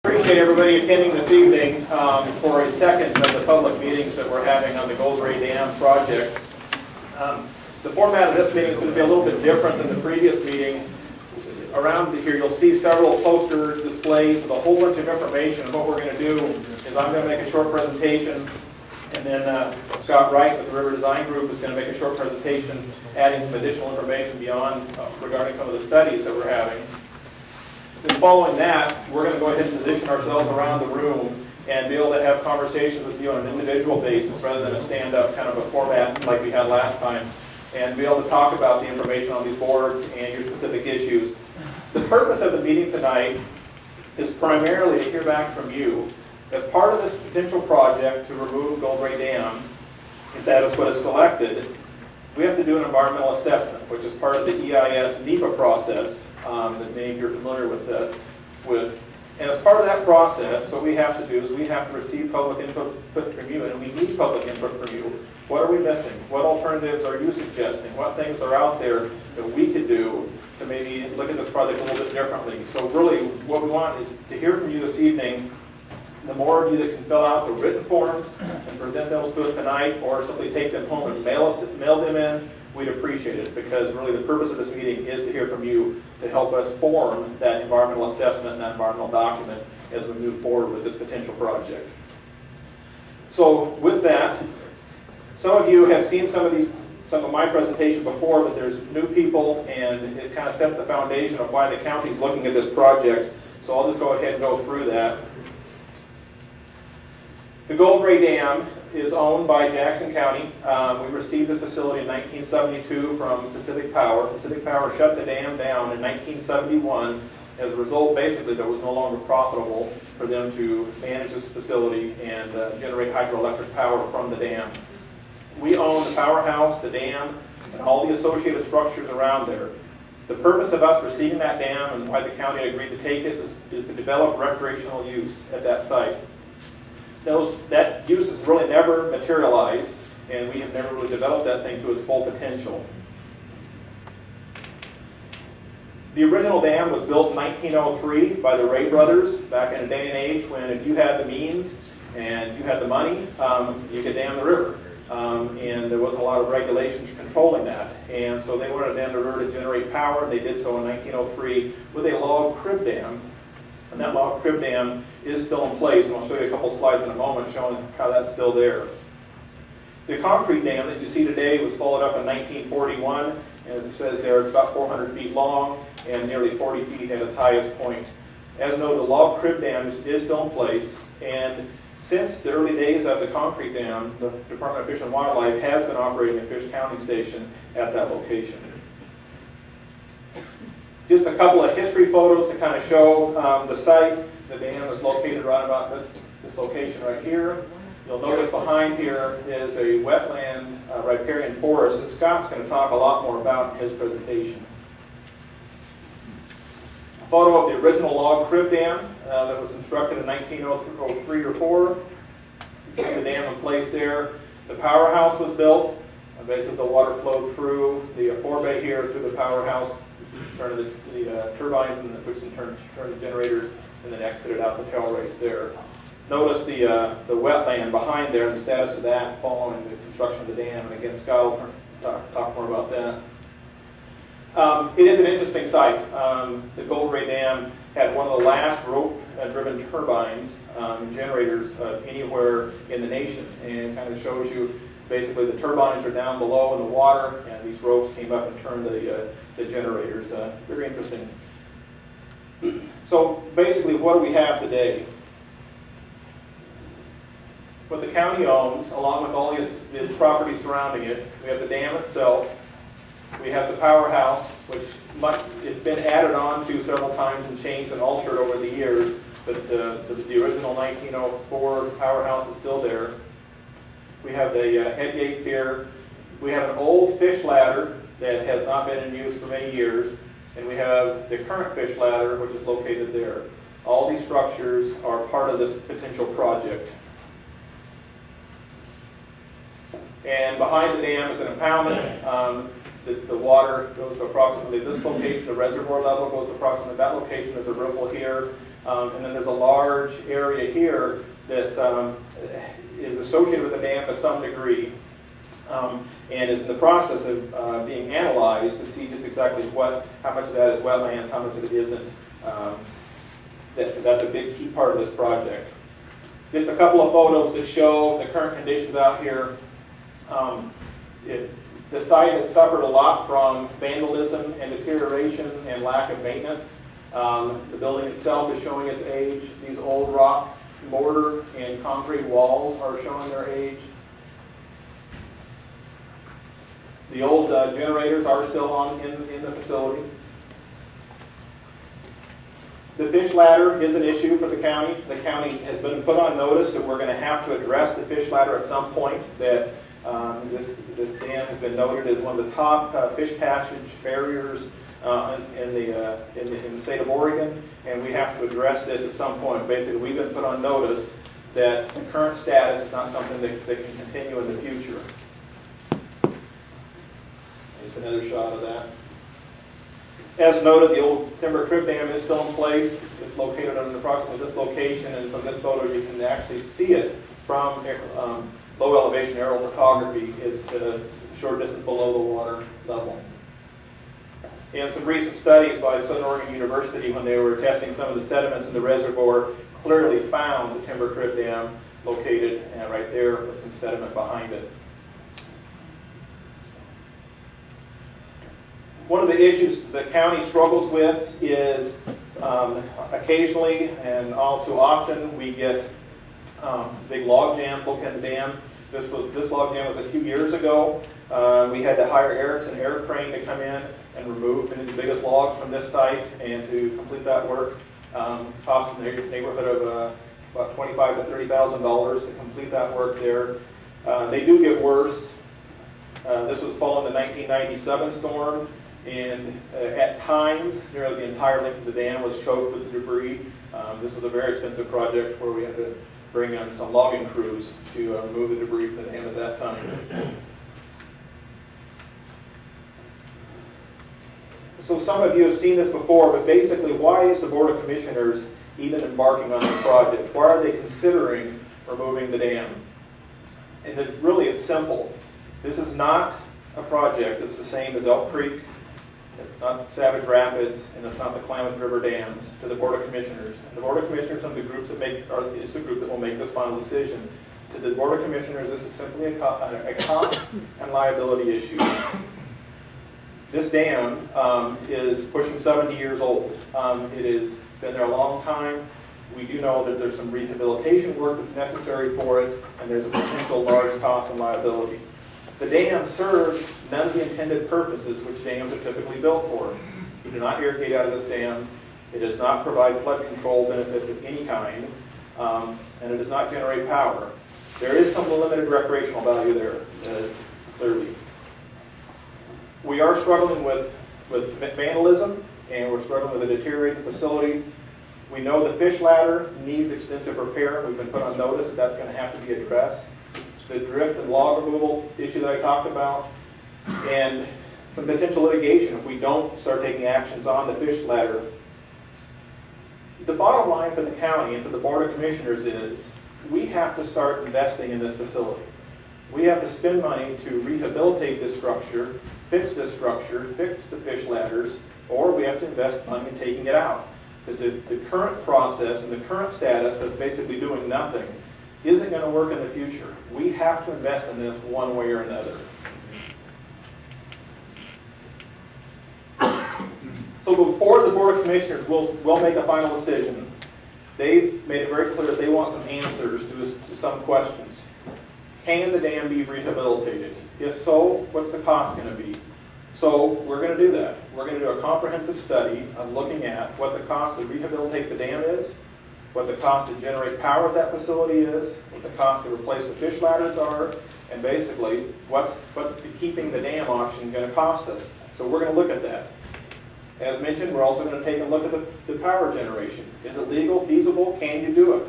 Appreciate everybody attending this evening for a second of the public meetings that we're having on the Gold Ray Dam project. The format of this meeting is going to be a little bit different than the previous meeting. Around here you'll see several poster displays with a whole bunch of information, and what we're going to do is I'm going to make a short presentation, and then Scott Wright with the River Design Group is going to make a short presentation adding some additional information beyond regarding some of the studies that we're having. Then following that, we're going to go ahead and position ourselves around the room and be able to have conversations with you on an individual basis rather than a stand-up kind of a format like we had last time, and be able to talk about the information on these boards and your specific issues. The purpose of the meeting tonight is primarily to hear back from you. As part of this potential project to remove Gold Ray Dam, if that is what is selected, we have to do an environmental assessment, which is part of the EIS NEPA process that many of you are familiar with. And as part of that process, what we have to do is we have to receive public input from you, and we need public input from you. What are we missing? What alternatives are you suggesting? What things are out there that we could do to maybe look at this project a little bit differently? So really what we want is to hear from you this evening. The more of you that can fill out the written forms and present those to us tonight, or simply take them home and mail them in, we'd appreciate it, because really the purpose of this meeting is to hear from you to help us form that environmental assessment and that environmental document as we move forward with this potential project. So with that, some of you have seen some of my presentation before, but there's new people, and it kind of sets the foundation of why the county's looking at this project. So I'll just go ahead and go through that. The Gold Ray Dam is owned by Jackson County. We received this facility in 1972 from Pacific Power. Pacific Power shut the dam down in 1971. As a result, basically, that it was no longer profitable for them to manage this facility and generate hydroelectric power from the dam. We own the powerhouse, the dam, and all the associated structures around there. The purpose of us receiving that dam and why the county agreed to take it is to develop recreational use at that site. That use has really never materialized, and we have never really developed that thing to its full potential. The original dam was built in 1903 by the Ray brothers, back in a day and age when if you had the means and you had the money, you could dam the river. And there was a lot of regulations controlling that. And so they wanted to dam the river to generate power, and they did so in 1903 with a log crib dam. And that log crib dam is still in place, and I'll show you a couple slides in a moment showing how that's still there. The concrete dam that you see today was followed up in 1941, and as it says there, it's about 400 feet long and nearly 40 feet at its highest point. As noted, the log crib dam is still in place, and since the early days of the concrete dam, the Department of Fish and Wildlife has been operating a Fish Counting station at that location. Just a couple of history photos to kind of show the site. The dam is located right about this location right here. You'll notice behind here is a wetland riparian forest that Scott's going to talk a lot more about in his presentation. A photo of the original log crib dam that was constructed in 1903 or 4. You see the dam in place there. The powerhouse was built. Basically the water flowed through the forebay here through the powerhouse, turn the turbines, and which in turn the generators, and then exited out the tail race there. Notice the wetland behind there and the status of that following the construction of the dam. And again, Scott will talk more about that. It is an interesting site. The Gold Ray Dam had one of the last rope-driven turbines and generators anywhere in the nation, and kind of shows you basically the turbines are down below in the water, and these ropes came up and turned the generators. Very interesting. So basically, what do we have today? What the county owns, along with all the property surrounding it, we have the dam itself. We have the powerhouse, which it's been added on to several times and changed and altered over the years, but the original 1904 powerhouse is still there. We have the head gates here. We have an old fish ladder that has not been in use for many years, and we have the current fish ladder, which is located there. All these structures are part of this potential project. And behind the dam is an impoundment. the water goes to approximately this location, the reservoir level goes to approximately that location. There's a riffle here, and then there's a large area here that is associated with the dam to some degree, and is in the process of being analyzed to see just exactly how much of that is wetlands, how much of it isn't, because that's a big key part of this project. Just a couple of photos that show the current conditions out here. The site has suffered a lot from vandalism and deterioration and lack of maintenance. The building itself is showing its age. These old rock mortar and concrete walls are showing their age. The old generators are still in the facility. The fish ladder is an issue for the county. The county has been put on notice that we're going to have to address the fish ladder at some point. That this dam has been noted as one of the top fish passage barriers in the state of Oregon, and we have to address this at some point. Basically, we've been put on notice that the current status is not something that can continue in the future. Here's another shot of that. As noted, the old timber crib dam is still in place. It's located on approximately this location, and from this photo you can actually see it from low elevation aerial photography. It's a short distance below the water level. And some recent studies by Southern Oregon University, when they were testing some of the sediments in the reservoir, clearly found the timber crib dam located right there with some sediment behind it. One of the issues the county struggles with is occasionally and all too often we get big log jams located in the dam. This log jam was a few years ago. We had to hire Erickson air crane to come in and remove many of the biggest logs from this site, and to complete that work cost in the neighborhood of about $25,000 to $30,000 to complete that work there. They do get worse. This was following the 1997 storm. And at times, nearly the entire length of the dam was choked with the debris. This was a very expensive project where we had to bring in some logging crews to remove the debris from the dam at that time. So some of you have seen this before, but basically, why is the Board of Commissioners even embarking on this project? Why are they considering removing the dam? And really, it's simple. This is not a project that's the same as Elk Creek. It's not Savage Rapids, and it's not the Klamath River dams to the Board of Commissioners. And the Board of Commissioners are the groups that is the group that will make this final decision. To the Board of Commissioners, this is simply a cost and liability issue. This dam is pushing 70 years old. It has been there a long time. We do know that there's some rehabilitation work that's necessary for it, and there's a potential large cost and liability. The dam serves none of the intended purposes which dams are typically built for. You do not irrigate out of this dam. It does not provide flood control benefits of any kind, and it does not generate power. There is some limited recreational value there, clearly. We are struggling with vandalism, and we're struggling with a deteriorating facility. We know the fish ladder needs extensive repair. We've been put on notice that that's going to have to be addressed. The drift and log removal issue that I talked about, and some potential litigation if we don't start taking actions on the fish ladder. The bottom line for the county and for the Board of Commissioners is we have to start investing in this facility. We have to spend money to rehabilitate this structure, fix this structure, fix the fish ladders, or we have to invest money in taking it out. Because the current process and the current status of basically doing nothing isn't going to work in the future. We have to invest in this one way or another. So before the Board of Commissioners will make a final decision, they've made it very clear that they want some answers to some questions. Can the dam be rehabilitated? If so, what's the cost going to be? So we're going to do that. We're going to do a comprehensive study of looking at what the cost to rehabilitate the dam is, what the cost to generate power at that facility is, what the cost to replace the fish ladders are, and basically what's keeping the dam option going to cost us. So we're going to look at that. As mentioned, we're also going to take a look at the power generation. Is it legal, feasible, can you do it?